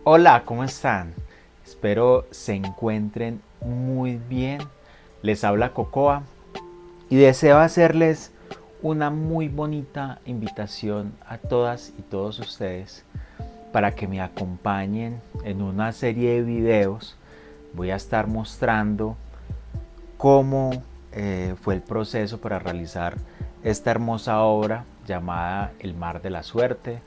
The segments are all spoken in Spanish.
Hola, ¿cómo están? Espero se encuentren muy bien. Les habla Cocoa y deseo hacerles una muy bonita invitación a todas y todos ustedes para que me acompañen en una serie de videos. Voy a estar mostrando cómo fue el proceso para realizar esta hermosa obra llamada El Mar de la Suerte.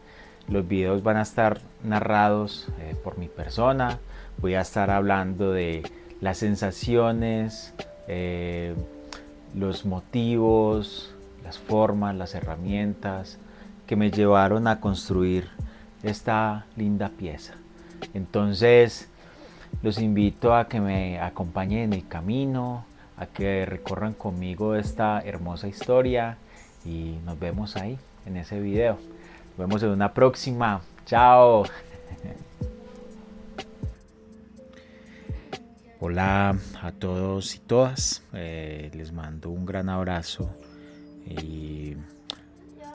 Los videos van a estar narrados por mi persona. Voy a estar hablando de las sensaciones, los motivos, las formas, las herramientas que me llevaron a construir esta linda pieza. Entonces, los invito a que me acompañen en el camino, a que recorran conmigo esta hermosa historia y nos vemos ahí en ese video. Nos vemos en una próxima. Chao. Hola a todos y todas. Les mando un gran abrazo y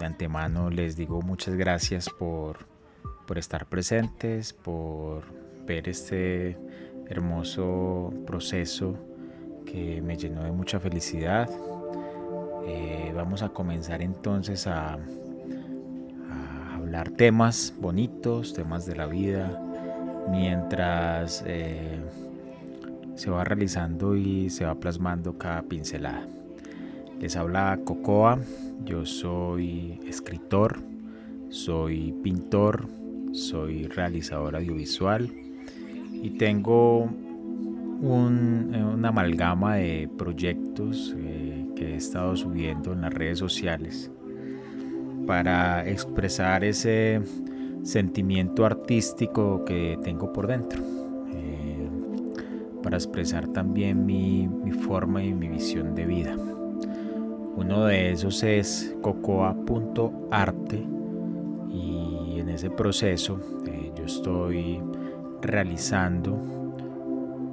de antemano les digo muchas gracias por estar presentes, por ver este hermoso proceso que me llenó de mucha felicidad. Vamos a comenzar entonces a hablar temas bonitos, temas de la vida, mientras se va realizando y se va plasmando cada pincelada. Les habla Cocoa, yo soy escritor, soy pintor, soy realizador audiovisual y tengo una amalgama de proyectos que he estado subiendo en las redes sociales para expresar ese sentimiento artístico que tengo por dentro, para expresar también mi forma y mi visión de vida. Uno de esos es cocoa.arte y en ese proceso yo estoy realizando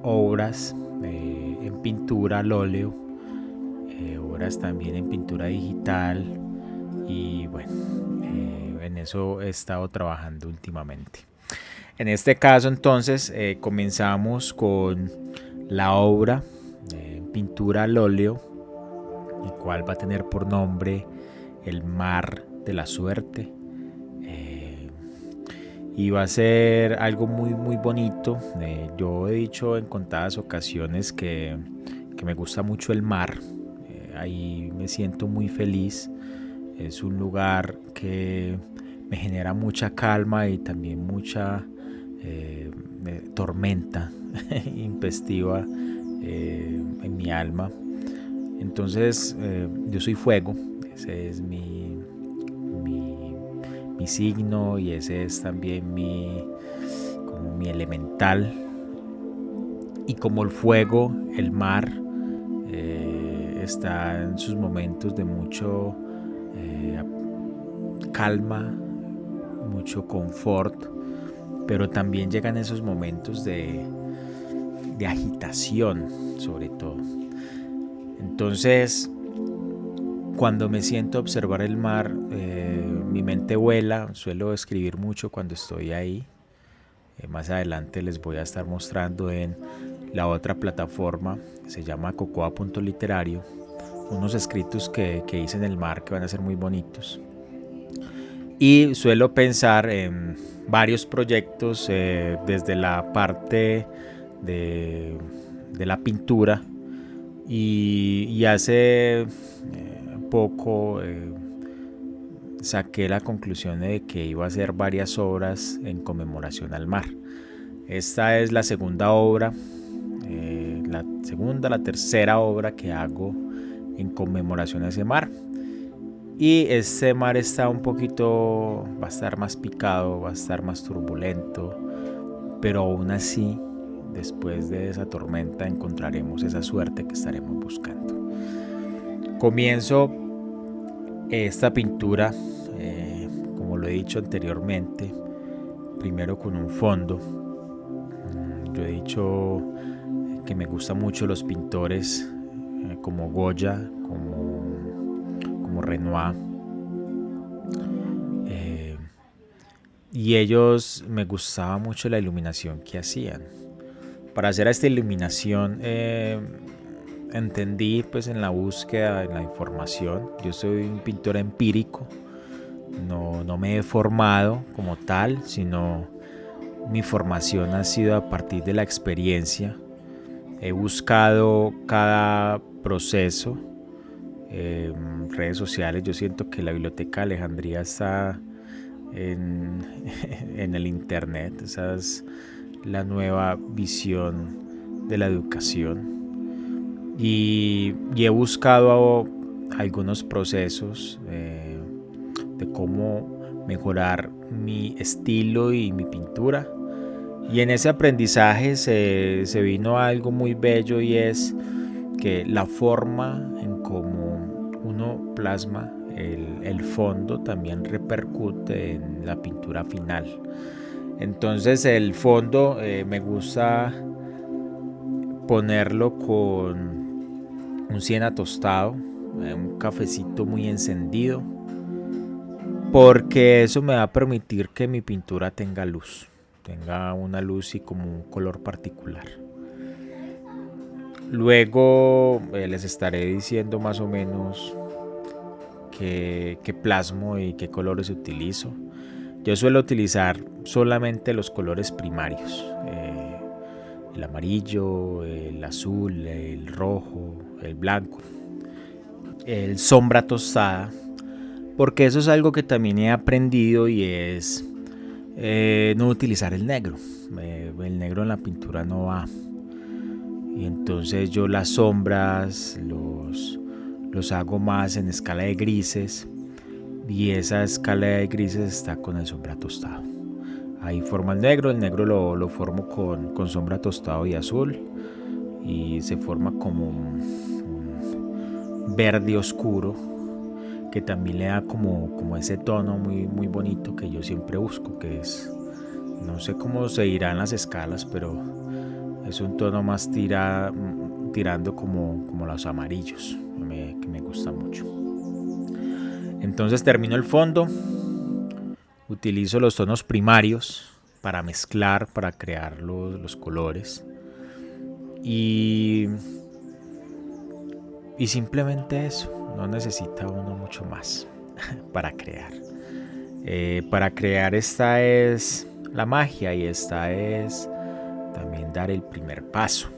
obras en pintura al óleo, obras también en pintura digital y bueno, en eso he estado trabajando últimamente. En este caso entonces comenzamos con la obra pintura al óleo, el cual va a tener por nombre El Mar de la Suerte. Y va a ser algo muy bonito. Yo he dicho en contadas ocasiones que me gusta mucho el mar. Ahí me siento muy feliz. Es un lugar que me genera mucha calma y también mucha tormenta intempestiva en mi alma. Entonces yo soy fuego, ese es mi signo y ese es también como mi elemental. Y como el fuego, el mar está en sus momentos de mucho calma, mucho confort, pero también llegan esos momentos de agitación, sobre todo. Entonces, cuando me siento a observar el mar, mi mente vuela. Suelo escribir mucho cuando estoy ahí. Más adelante les voy a estar mostrando en la otra plataforma, se llama cocoa.literario, unos escritos que hice en el mar que van a ser muy bonitos. Y suelo pensar en varios proyectos desde la parte de la pintura y hace poco saqué la conclusión de que iba a hacer varias obras en conmemoración al mar. Esta es la segunda obra, la tercera obra que hago en conmemoración a ese mar. Y este mar está un poquito, va a estar más picado, va a estar más turbulento, pero aún así, después de esa tormenta encontraremos esa suerte que estaremos buscando. Comienzo esta pintura, como lo he dicho anteriormente, primero con un fondo. Yo he dicho que me gustan mucho los pintores como Goya, como Renoir. y ellos me gustaba mucho la iluminación que hacían. Para hacer esta iluminación entendí pues en la búsqueda, en la información, yo soy un pintor empírico, no me he formado como tal, sino mi formación ha sido a partir de la experiencia. He buscado cada proceso en redes sociales. Yo siento que la Biblioteca de Alejandría está en el internet. Esa es la nueva visión de la educación. Y he buscado algunos procesos de cómo mejorar mi estilo y mi pintura. Y en ese aprendizaje se vino algo muy bello, y es que la forma en cómo uno plasma el fondo también repercute en la pintura final. Entonces el fondo me gusta ponerlo con un siena tostado, un cafecito muy encendido, porque eso me va a permitir que mi pintura tenga luz, tenga una luz y como un color particular. Luego les estaré diciendo más o menos qué plasmo y qué colores utilizo. Yo suelo utilizar solamente los colores primarios, el amarillo, el azul, el rojo, el blanco, el sombra tostada, porque eso es algo que también he aprendido, y es no utilizar el negro. El negro en la pintura no va. Y entonces yo las sombras los hago más en escala de grises, y esa escala de grises está con el sombra tostado. Ahí formo el negro lo formo con sombra tostado y azul, y se forma como un verde oscuro que también le da como ese tono muy, muy bonito que yo siempre busco, que es, no sé cómo se irán las escalas, pero es un tono más tirando como los amarillos, que me gusta mucho. Entonces termino el fondo, utilizo los tonos primarios para mezclar, para crear los colores, y simplemente eso. No necesita uno mucho más para crear. Para crear, esta es la magia, y esta es también dar el primer paso,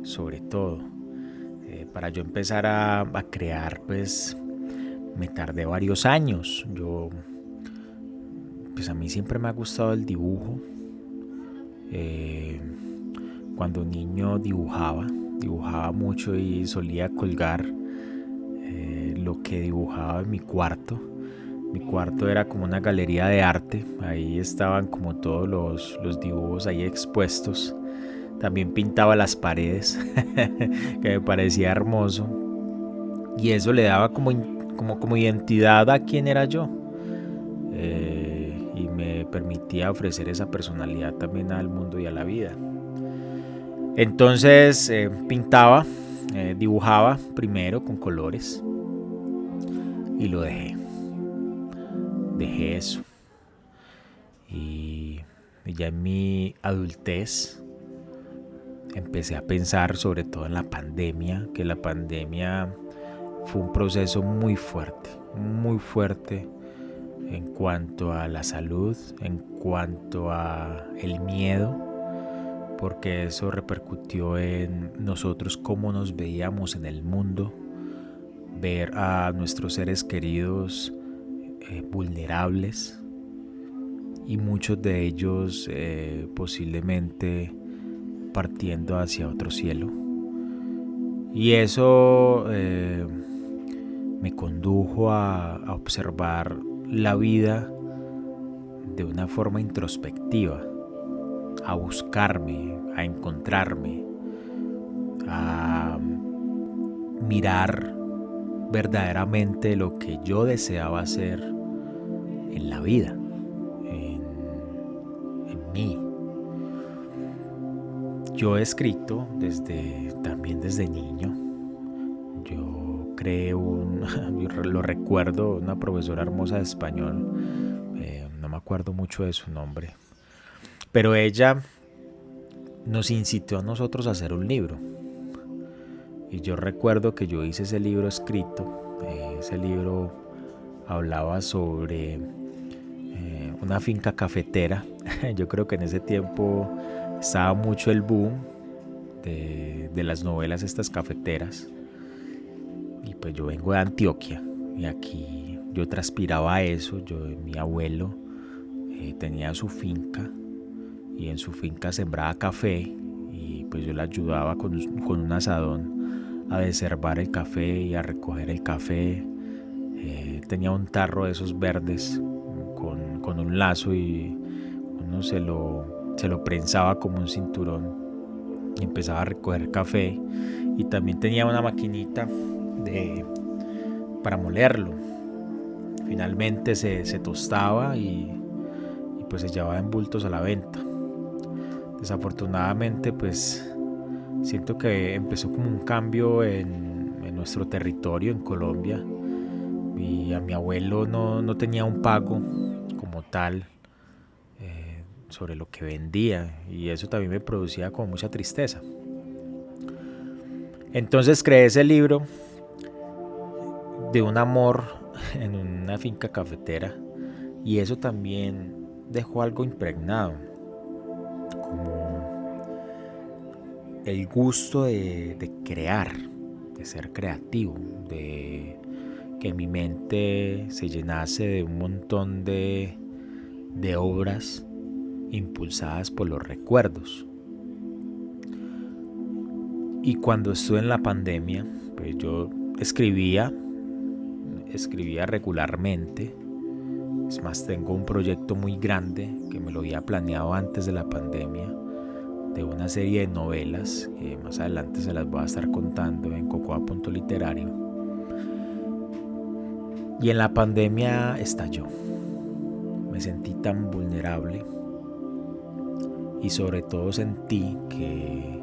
sobre todo. Para yo empezar a crear, pues me tardé varios años. Pues a mí siempre me ha gustado el dibujo. Cuando niño dibujaba mucho, y solía colgar lo que dibujaba en mi cuarto. Mi cuarto era como una galería de arte. Ahí estaban como todos los dibujos ahí expuestos. También pintaba las paredes, que me parecía hermoso. Y eso le daba como identidad a quién era yo. Y me permitía ofrecer esa personalidad también al mundo y a la vida. Entonces pintaba, dibujaba primero con colores, y lo dejé eso. Y ya en mi adultez empecé a pensar, sobre todo en la pandemia, que la pandemia fue un proceso muy fuerte en cuanto a la salud, en cuanto a el miedo, porque eso repercutió en nosotros, cómo nos veíamos en el mundo, ver a nuestros seres queridos vulnerables, y muchos de ellos posiblemente partiendo hacia otro cielo. Y eso me condujo a observar la vida de una forma introspectiva, a buscarme, a encontrarme, a mirar verdaderamente lo que yo deseaba hacer en la vida, en mí. Yo he escrito también desde niño. Yo creé yo lo recuerdo, una profesora hermosa de español, no me acuerdo mucho de su nombre. Pero ella nos incitó a nosotros a hacer un libro. Y yo recuerdo que yo hice ese libro escrito. Ese libro hablaba sobre una finca cafetera. Yo creo que en ese tiempo estaba mucho el boom de las novelas estas cafeteras. Y pues yo vengo de Antioquia y aquí yo transpiraba eso. Mi abuelo tenía su finca y en su finca sembraba café y pues yo le ayudaba con un asadón a desherbar el café y a recoger el café. Tenía un tarro de esos verdes con un lazo y uno se lo prensaba como un cinturón y empezaba a recoger café. Y también tenía una maquinita para molerlo. Finalmente se tostaba y pues se llevaba en bultos a la venta. Desafortunadamente pues siento que empezó como un cambio en nuestro territorio, en Colombia, y a mi abuelo no tenía un pago como tal sobre lo que vendía, y eso también me producía como mucha tristeza. Entonces creé ese libro de un amor en una finca cafetera, y eso también dejó algo impregnado, como el gusto de crear, de ser creativo, de que mi mente se llenase de un montón de obras impulsadas por los recuerdos. Y cuando estuve en la pandemia, pues yo escribía regularmente. Es más, tengo un proyecto muy grande que me lo había planeado antes de la pandemia, de una serie de novelas que más adelante se las voy a estar contando en Cocoa.literario. Y en la pandemia estalló. Me sentí tan vulnerable y sobre todo sentí que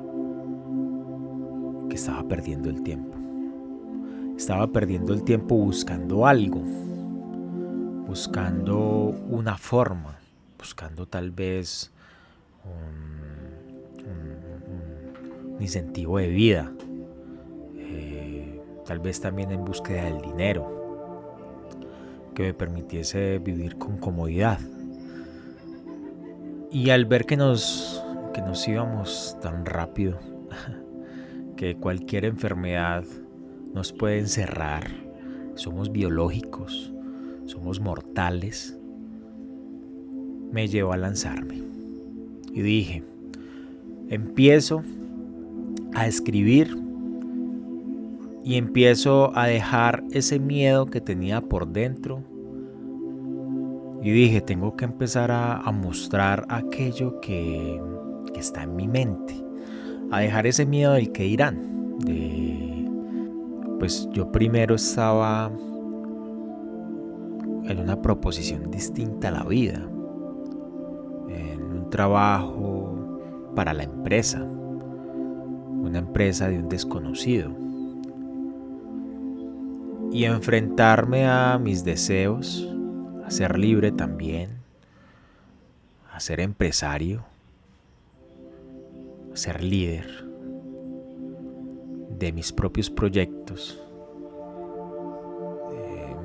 estaba perdiendo el tiempo. Estaba perdiendo el tiempo buscando algo, buscando una forma, buscando tal vez un incentivo de vida, tal vez también en búsqueda del dinero que me permitiese vivir con comodidad. Y al ver que nos íbamos tan rápido, que cualquier enfermedad nos puede encerrar, somos biológicos, somos mortales, me llevó a lanzarme. Y dije, empiezo a escribir y empiezo a dejar ese miedo que tenía por dentro. Y dije, tengo que empezar a mostrar aquello que está en mi mente, a dejar ese miedo del que dirán. Pues yo primero estaba en una proposición distinta a la vida, en un trabajo para la empresa, una empresa de un desconocido, y enfrentarme a mis deseos, a ser libre también, a ser empresario, a ser líder de mis propios proyectos,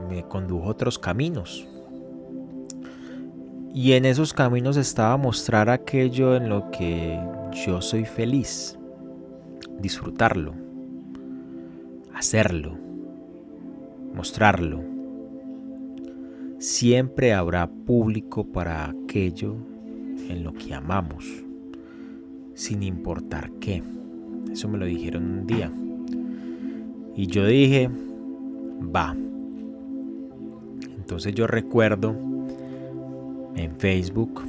me condujo a otros caminos. Y en esos caminos estaba mostrar aquello en lo que yo soy feliz, disfrutarlo, hacerlo, mostrarlo. Siempre habrá público para aquello en lo que amamos, sin importar qué. Eso me lo dijeron un día. Y yo dije, va. Entonces yo recuerdo en Facebook,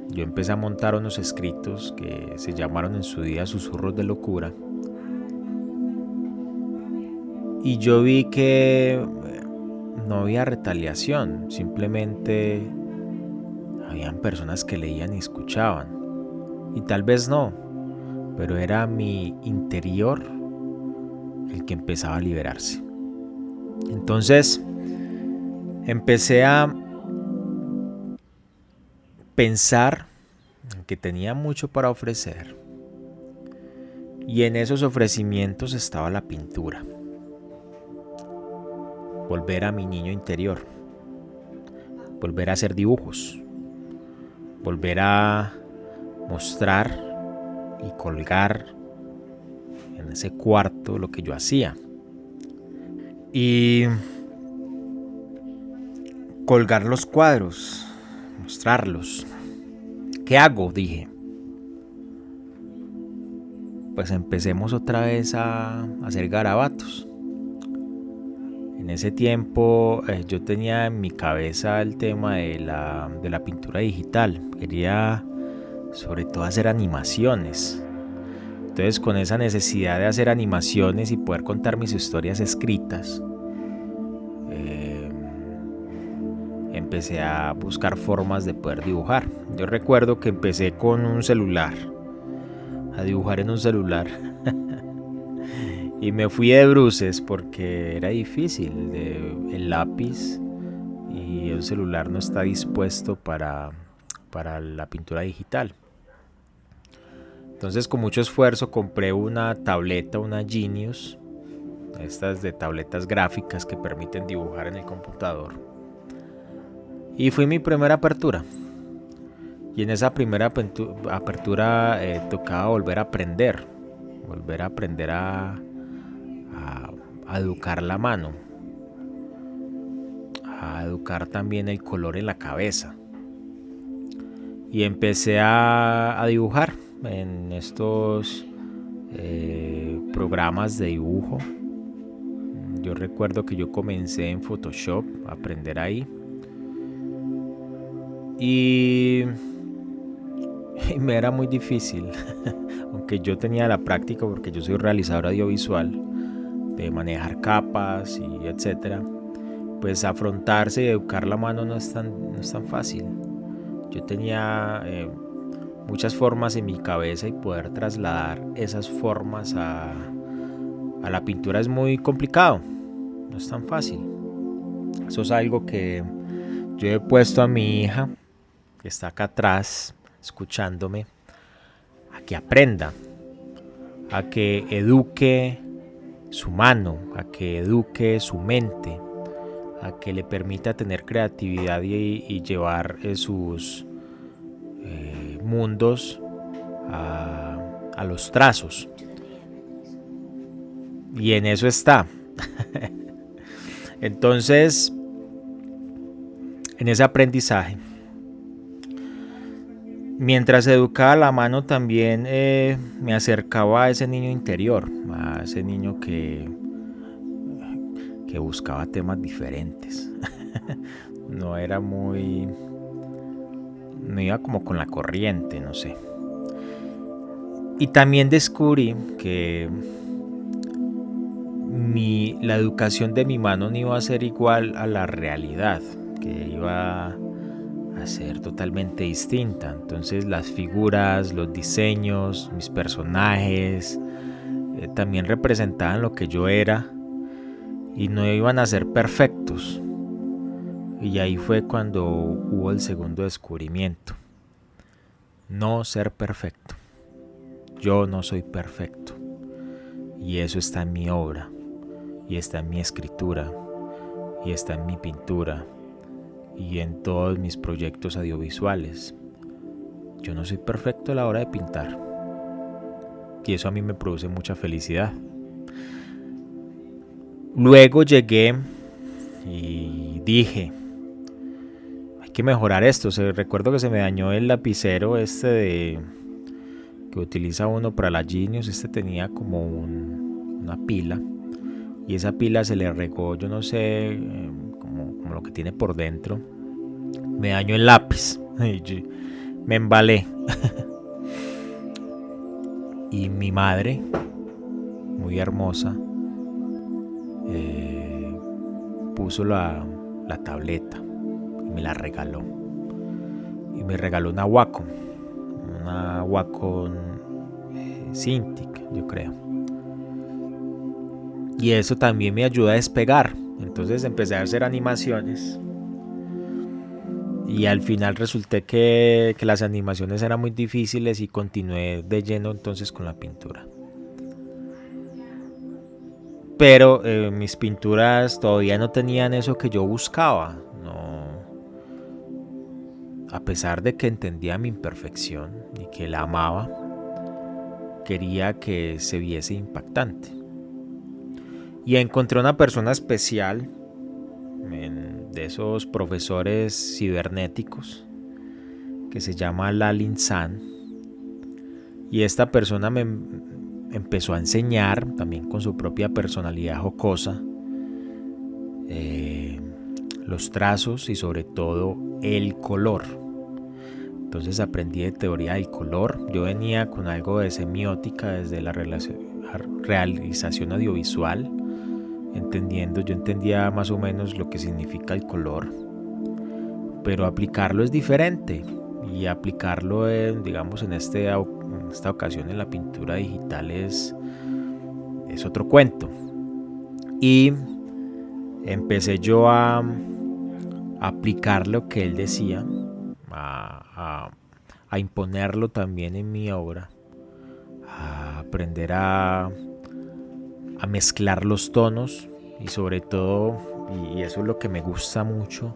yo empecé a montar unos escritos que se llamaron en su día Susurros de Locura. Y yo vi que no había retaliación, simplemente habían personas que leían y escuchaban. Y tal vez no, pero era mi interior el que empezaba a liberarse. Entonces empecé a pensar que tenía mucho para ofrecer, y en esos ofrecimientos estaba la pintura. Volver a mi niño interior, volver a hacer dibujos, volver a mostrar y colgar en ese cuarto lo que yo hacía. Y colgar los cuadros, mostrarlos. ¿Qué hago?, dije. Pues empecemos otra vez a hacer garabatos. En ese tiempo yo tenía en mi cabeza el tema de la pintura digital. Quería sobre todo hacer animaciones. Entonces, con esa necesidad de hacer animaciones y poder contar mis historias escritas, empecé a buscar formas de poder dibujar. Yo recuerdo que empecé con un celular, a dibujar en un celular. Y me fui de bruces porque era difícil. El lápiz y el celular no está dispuesto para la pintura digital. Entonces, con mucho esfuerzo compré una tableta, una Genius, estas de tabletas gráficas que permiten dibujar en el computador. Y fue mi primera apertura. Y en esa primera apertura tocaba volver a aprender a educar la mano, a educar también el color en la cabeza. Y empecé a dibujar en estos programas de dibujo. Yo recuerdo que yo comencé en Photoshop a aprender ahí. Y me era muy difícil, aunque yo tenía la práctica porque yo soy realizador audiovisual, de manejar capas y etcétera. Pues afrontarse y educar la mano no es tan fácil. Yo tenía muchas formas en mi cabeza y poder trasladar esas formas a la pintura es muy complicado, no es tan fácil. Eso es algo que yo he puesto a mi hija, que está acá atrás escuchándome, a que aprenda, a que eduque su mano, a que eduque su mente, a que le permita tener creatividad y llevar sus mundos a los trazos. Y en eso está. Entonces, en ese aprendizaje, mientras educaba la mano, también me acercaba a ese niño interior, a ese niño que buscaba temas diferentes. No iba como con la corriente, no sé. Y también descubrí que la educación de mi mano no iba a ser igual a la realidad, que iba a ser totalmente distinta. Entonces las figuras, los diseños, mis personajes también representaban lo que yo era y no iban a ser perfectos. Y ahí fue cuando hubo el segundo descubrimiento: no ser perfecto. Yo no soy perfecto, y eso está en mi obra, y está en mi escritura, y está en mi pintura, y en todos mis proyectos audiovisuales. Yo no soy perfecto a la hora de pintar, y eso a mí me produce mucha felicidad. Luego llegué y dije, hay que mejorar esto. Recuerdo que se me dañó el lapicero que utiliza uno para la Genius. Tenía como una pila, y esa pila se le regó, yo no sé, como lo que tiene por dentro. Me dañó el lápiz y me embalé. Y mi madre, muy hermosa, puso la tableta y me la regaló. Y me regaló una Wacom Cintiq, yo creo. Y eso también me ayuda a despegar. Entonces empecé a hacer animaciones Y al final resulté que las animaciones eran muy difíciles y continué de lleno entonces con la pintura. Pero mis pinturas todavía no tenían eso que yo buscaba. No, a pesar de que entendía mi imperfección y que la amaba, quería que se viese impactante. Y encontré una persona especial, de esos profesores cibernéticos, que se llama Lalin San. Y esta persona me empezó a enseñar, también con su propia personalidad jocosa, los trazos y sobre todo el color. Entonces aprendí de teoría del color. Yo venía con algo de semiótica desde la realización audiovisual, yo entendía más o menos lo que significa el color, pero aplicarlo es diferente, y aplicarlo digamos en esta ocasión en la pintura digital es otro cuento. Y empecé yo a aplicar lo que él decía, a imponerlo también en mi obra, a aprender a mezclar los tonos, y sobre todo, y eso es lo que me gusta mucho,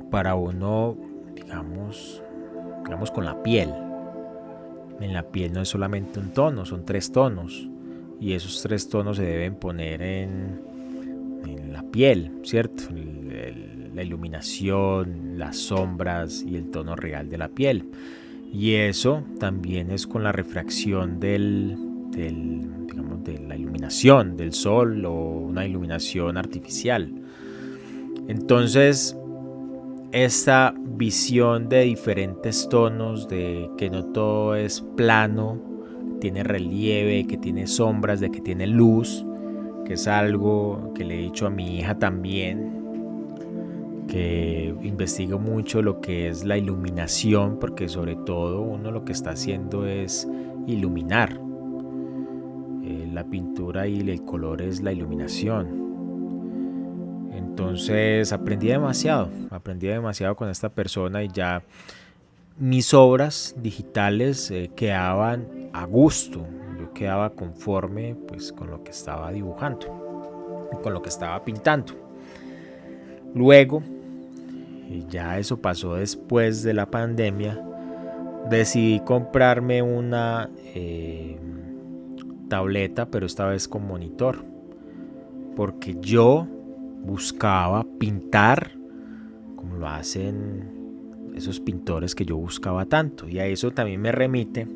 para uno, digamos con la piel. En la piel no es solamente un tono, son 3 tonos, y esos 3 tonos se deben poner en la piel, ¿cierto? La iluminación, las sombras y el tono real de la piel. Y eso también es con la refracción de la iluminación del sol o una iluminación artificial. Entonces, esta visión de diferentes tonos, de que no todo es plano, tiene relieve, que tiene sombras, de que tiene luz, que es algo que le he dicho a mi hija también, que investigo mucho lo que es la iluminación, porque sobre todo uno lo que está haciendo es iluminar. La pintura y el color es la iluminación. Entonces aprendí demasiado con esta persona, y ya mis obras digitales quedaban a gusto. Yo quedaba conforme pues con lo que estaba dibujando, con lo que estaba pintando. Luego, ya eso pasó después de la pandemia, decidí comprarme una tableta, pero esta vez con monitor, porque yo buscaba pintar como lo hacen esos pintores que yo buscaba tanto, y a eso también me remite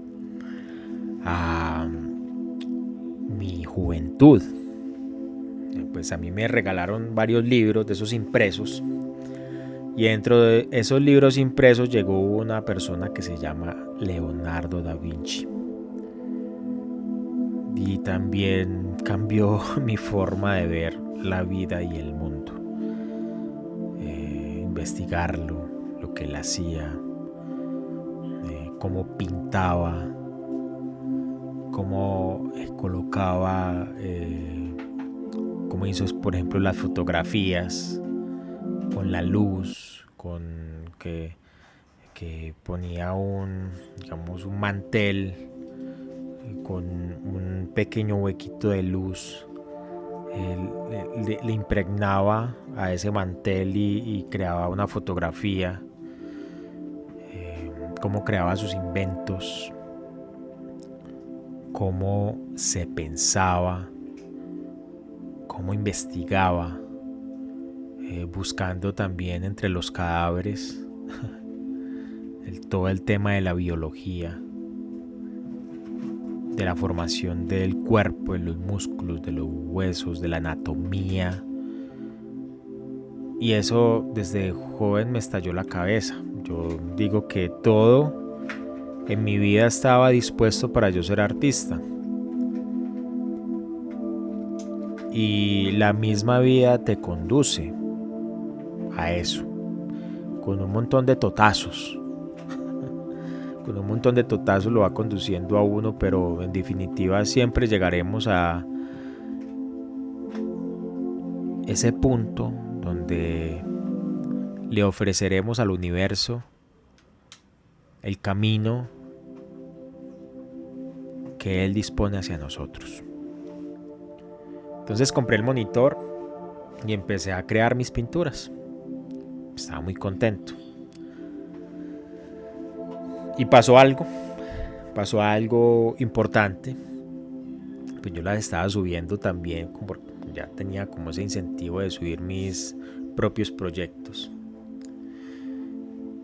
a mi juventud. Pues a mí me regalaron varios libros de esos impresos, y dentro de esos libros impresos llegó una persona que se llama Leonardo da Vinci, y también cambió mi forma de ver la vida y el mundo. Investigarlo, lo que él hacía, cómo pintaba, cómo colocaba, cómo hizo, por ejemplo, las fotografías con la luz, con que ponía un mantel con un pequeño huequito de luz. Le impregnaba a ese mantel y creaba una fotografía, cómo creaba sus inventos, cómo se pensaba, cómo investigaba, buscando también entre los cadáveres todo el tema de la biología, de la formación del cuerpo, de los músculos, de los huesos, de la anatomía. Y eso desde joven me estalló la cabeza. Yo digo que todo en mi vida estaba dispuesto para yo ser artista. Y la misma vida te conduce a eso, con un montón de totazos. Con un montón de totazos lo va conduciendo a uno, pero en definitiva siempre llegaremos a ese punto donde le ofreceremos al universo el camino que Él dispone hacia nosotros. Entonces compré el monitor y empecé a crear mis pinturas. Estaba muy contento. Y pasó algo importante. Pues yo las estaba subiendo también, ya tenía como ese incentivo de subir mis propios proyectos.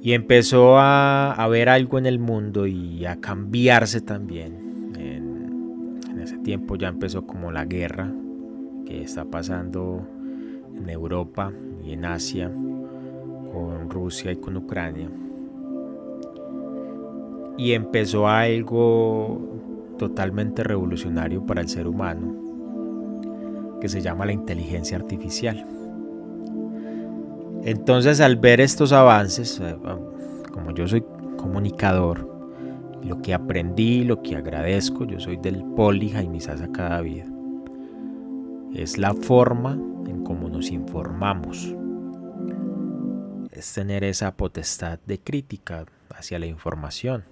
Y empezó a ver algo en el mundo y a cambiarse también. En ese tiempo ya empezó como la guerra que está pasando en Europa y en Asia, con Rusia y con Ucrania. Y empezó algo totalmente revolucionario para el ser humano, que se llama la inteligencia artificial. Entonces, al ver estos avances, como yo soy comunicador, lo que aprendí, lo que agradezco, yo soy del Poli Jaime Sasa Cadavid, es la forma en cómo nos informamos. Es tener esa potestad de crítica hacia la información.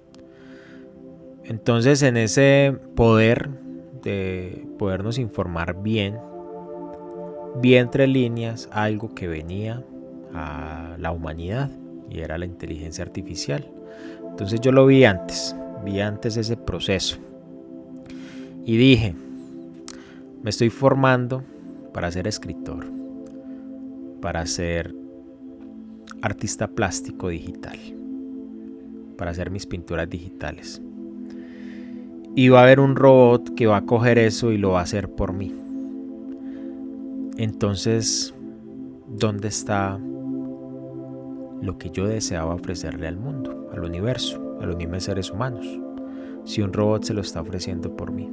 Entonces, en ese poder de podernos informar bien, vi entre líneas algo que venía a la humanidad y era la inteligencia artificial. Entonces yo lo vi antes ese proceso y dije, me estoy formando para ser escritor, para ser artista plástico digital, para hacer mis pinturas digitales. Y va a haber un robot que va a coger eso y lo va a hacer por mí. Entonces, ¿dónde está lo que yo deseaba ofrecerle al mundo, al universo, a los mismos seres humanos, si un robot se lo está ofreciendo por mí?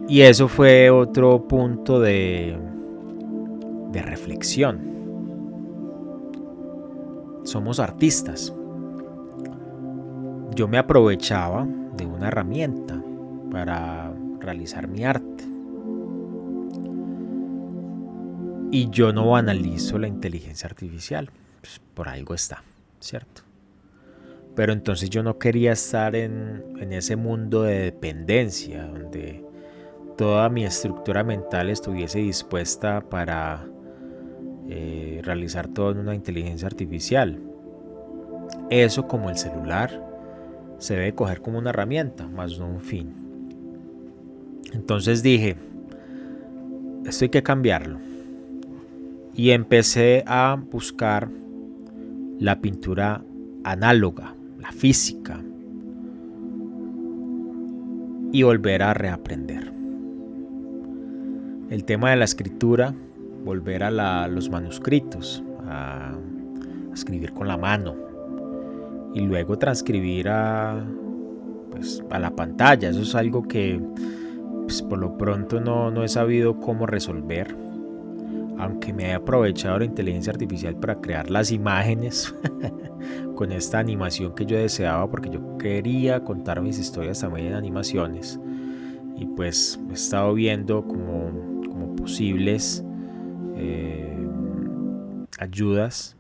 Y eso fue otro punto de reflexión. Somos artistas. Yo me aprovechaba de una herramienta para realizar mi arte. Y yo no analizo la inteligencia artificial, pues por algo está, ¿cierto? Pero entonces yo no quería estar en ese mundo de dependencia, donde toda mi estructura mental estuviese dispuesta para realizar todo en una inteligencia artificial. Eso, como el celular, se debe coger como una herramienta, más no un fin. Entonces dije, esto hay que cambiarlo. Y empecé a buscar la pintura análoga, la física, y volver a reaprender. El tema de la escritura, volver a los manuscritos, a escribir con la mano y luego transcribir a la pantalla. Eso es algo que pues, por lo pronto no he sabido cómo resolver. Aunque me he aprovechado la inteligencia artificial para crear las imágenes con esta animación que yo deseaba, porque yo quería contar mis historias también en animaciones. Y pues he estado viendo como posibles ayudas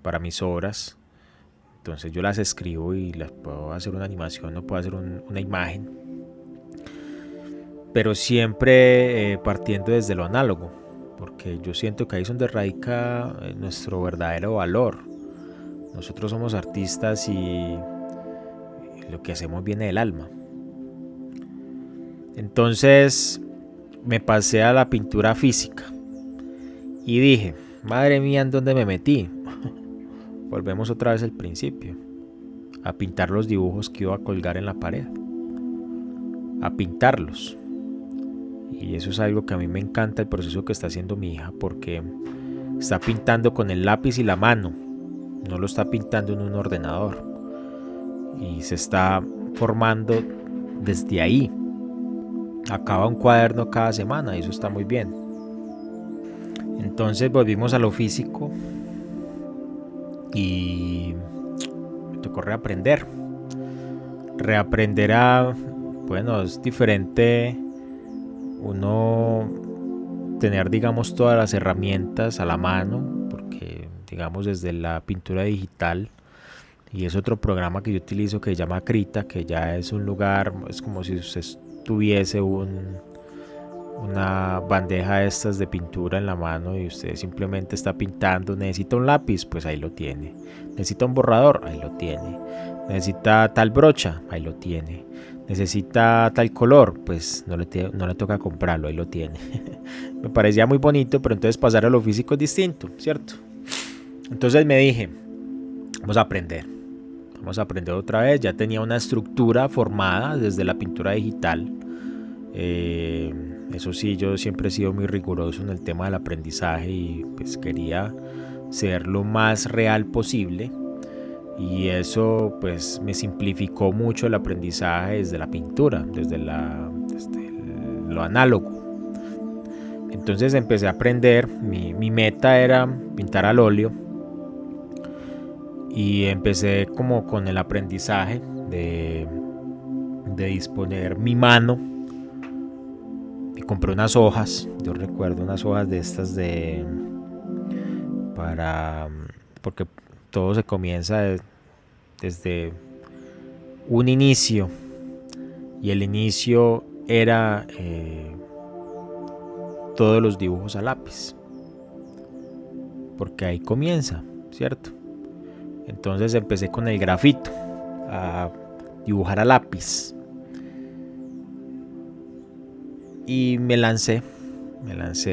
para mis obras. Entonces yo las escribo y las puedo hacer una animación, o puedo hacer una imagen. Pero siempre partiendo desde lo análogo. Porque yo siento que ahí es donde radica nuestro verdadero valor. Nosotros somos artistas y lo que hacemos viene del alma. Entonces me pasé a la pintura física y dije, madre mía, ¿en dónde me metí? Volvemos otra vez al principio, a pintar los dibujos que iba a colgar en la pared, a pintarlos. Y eso es algo que a mí me encanta, el proceso que está haciendo mi hija, porque está pintando con el lápiz y la mano, no lo está pintando en un ordenador, y se está formando desde ahí. Acaba un cuaderno cada semana y eso está muy bien. Entonces volvimos a lo físico y me tocó reaprender es diferente uno tener, digamos, todas las herramientas a la mano, porque digamos desde la pintura digital, y es otro programa que yo utilizo que se llama Krita, que ya es un lugar, es como si usted tuviese una bandeja de estas de pintura en la mano y usted simplemente está pintando. Necesita un lápiz, pues ahí lo tiene. Necesita un borrador, ahí lo tiene. Necesita tal brocha, ahí lo tiene. Necesita tal color, pues no le toca comprarlo, ahí lo tiene. Me parecía muy bonito, pero entonces pasar a lo físico es distinto, ¿cierto? Entonces me dije, vamos a aprender otra vez. Ya tenía una estructura formada desde la pintura digital. Eso sí, yo siempre he sido muy riguroso en el tema del aprendizaje y pues quería ser lo más real posible, y eso pues me simplificó mucho el aprendizaje desde la pintura, desde lo análogo. Entonces empecé a aprender. Mi meta era pintar al óleo, y empecé como con el aprendizaje de disponer mi mano. Y compré unas hojas, yo recuerdo unas hojas de estas porque todo se comienza desde un inicio, y el inicio era todos los dibujos a lápiz, porque ahí comienza, ¿cierto? Entonces empecé con el grafito, a dibujar a lápiz, y me lancé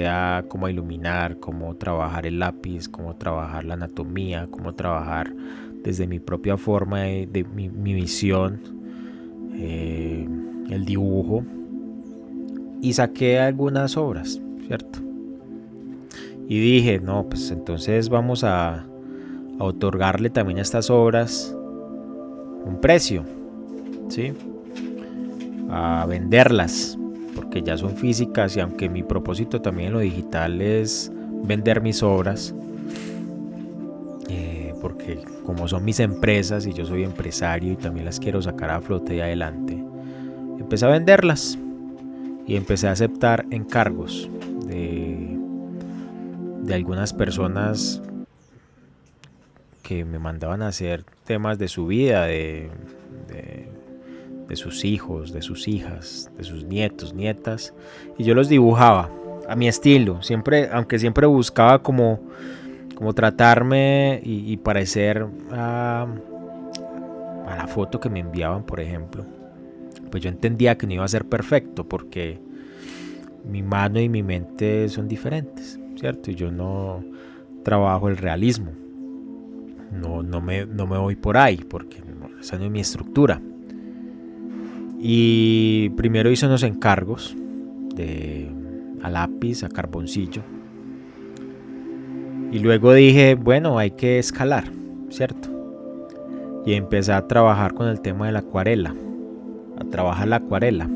a cómo iluminar, cómo trabajar el lápiz, cómo trabajar la anatomía, cómo trabajar desde mi propia forma de mi visión, el dibujo, y saqué algunas obras, ¿cierto? Y dije, no, pues entonces vamos a otorgarle también a estas obras un precio, ¿sí? A venderlas, porque ya son físicas, y aunque mi propósito también en lo digital es vender mis obras, porque como son mis empresas y yo soy empresario y también las quiero sacar a flote y adelante, empecé a venderlas y empecé a aceptar encargos de algunas personas que me mandaban a hacer temas de su vida, de sus hijos, de sus hijas, de sus nietos, nietas, y yo los dibujaba a mi estilo, siempre, aunque siempre buscaba como tratarme y parecer a la foto que me enviaban, por ejemplo. Pues yo entendía que no iba a ser perfecto, porque mi mano y mi mente son diferentes, ¿cierto? Y yo no trabajo el realismo, no me voy por ahí, porque esa no es mi estructura. Y primero hice unos encargos a lápiz, a carboncillo, y luego dije, bueno, hay que escalar, ¿cierto? Y empecé a trabajar con el tema de la acuarela, a trabajar la acuarela,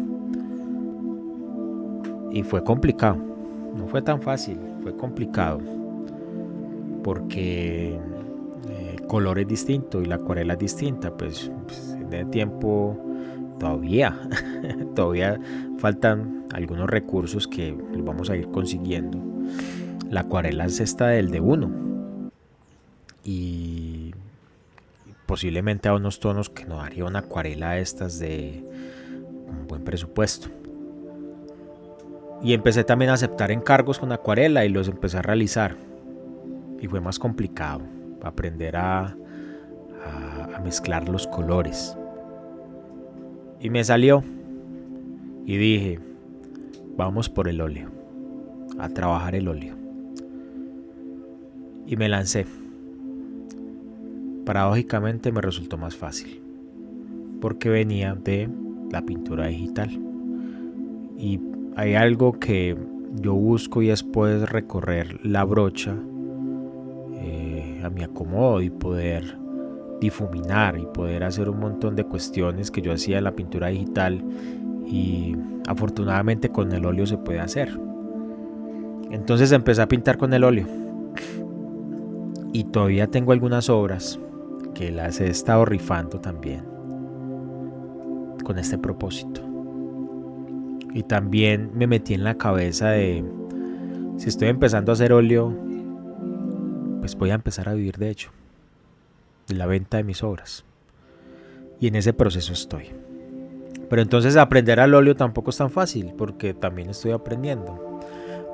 y fue complicado, no fue tan fácil, fue complicado, porque el color es distinto y la acuarela es distinta. Pues en el tiempo todavía faltan algunos recursos que los vamos a ir consiguiendo. La acuarela es esta del de uno, y posiblemente a unos tonos que no daría una acuarela estas de un buen presupuesto. Y empecé también a aceptar encargos con acuarela y los empecé a realizar, y fue más complicado aprender a mezclar los colores, y me salió, y dije, vamos por el óleo, a trabajar el óleo, y me lancé. Paradójicamente me resultó más fácil, porque venía de la pintura digital, y hay algo que yo busco, y es poder recorrer la brocha a mi acomodo, y poder difuminar, y poder hacer un montón de cuestiones que yo hacía en la pintura digital, y afortunadamente con el óleo se puede hacer. Entonces empecé a pintar con el óleo, y todavía tengo algunas obras que las he estado rifando también con este propósito. Y también me metí en la cabeza de, si estoy empezando a hacer óleo, pues voy a empezar a vivir de ello, de la venta de mis obras. Y en ese proceso estoy. Pero entonces aprender al óleo tampoco es tan fácil, porque también estoy aprendiendo.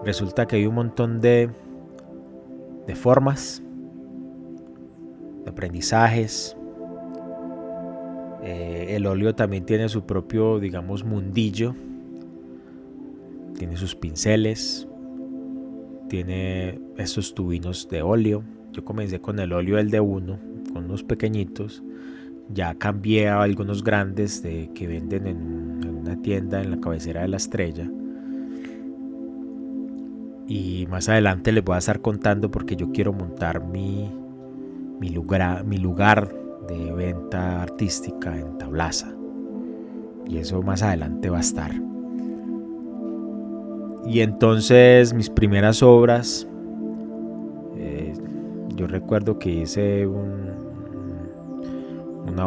Resulta que hay un montón de formas, de aprendizajes. El óleo también tiene su propio, digamos, mundillo. Tiene sus pinceles, tiene estos tubinos de óleo. Yo comencé con el óleo el de uno, con unos pequeñitos. Ya cambié a algunos grandes que venden en una tienda en la cabecera de la Estrella. Y más adelante les voy a estar contando porque yo quiero montar mi lugar de venta artística en Tablaza. Y eso más adelante va a estar. Y entonces mis primeras obras, yo recuerdo que hice una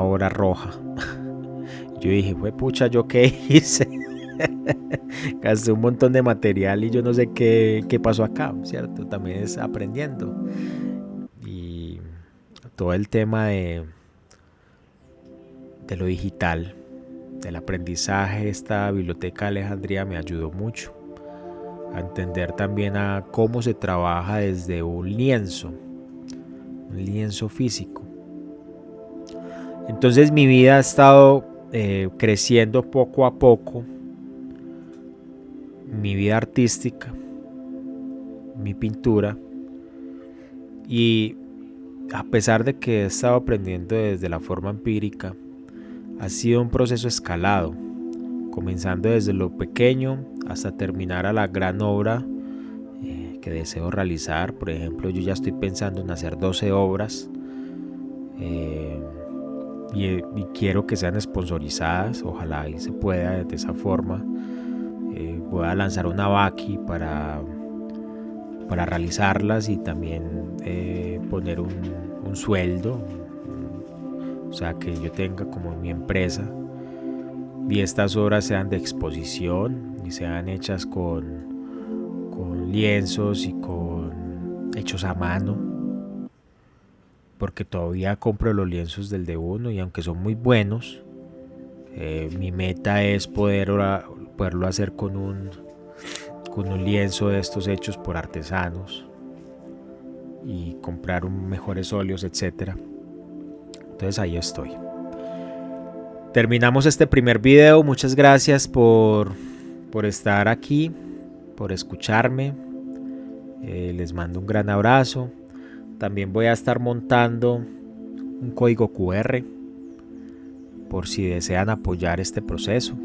obra roja. Yo dije, pucha, ¿yo qué hice? Gasté un montón de material y yo no sé qué pasó acá, ¿cierto? También es aprendiendo. Y todo el tema de lo digital, del aprendizaje, esta biblioteca de Alejandría me ayudó mucho a entender también a cómo se trabaja desde un lienzo físico. Entonces mi vida ha estado creciendo poco a poco, mi vida artística, mi pintura, y a pesar de que he estado aprendiendo desde la forma empírica, ha sido un proceso escalado, comenzando desde lo pequeño hasta terminar a la gran obra que deseo realizar. Por ejemplo, yo ya estoy pensando en hacer 12 obras y quiero que sean sponsorizadas. Ojalá y se pueda de esa forma. Voy a lanzar una Vaki para realizarlas y también poner un sueldo, o sea, que yo tenga como mi empresa, y estas obras sean de exposición y sean hechas con lienzos y hechos a mano, porque todavía compro los lienzos del de uno y aunque son muy buenos, mi meta es poderlo hacer con un lienzo de estos hechos por artesanos y comprar mejores óleos, etcétera. Entonces ahí estoy. Terminamos este primer video. Muchas gracias por estar aquí, por escucharme. Les mando un gran abrazo. También voy a estar montando un código QR por si desean apoyar este proceso.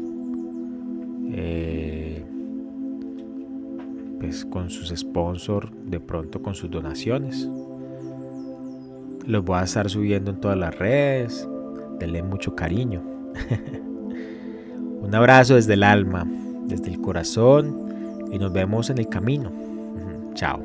Pues con sus sponsors, de pronto con sus donaciones. Los voy a estar subiendo en todas las redes. Denle mucho cariño. Un abrazo desde el alma, desde el corazón, y nos vemos en el camino. Chao.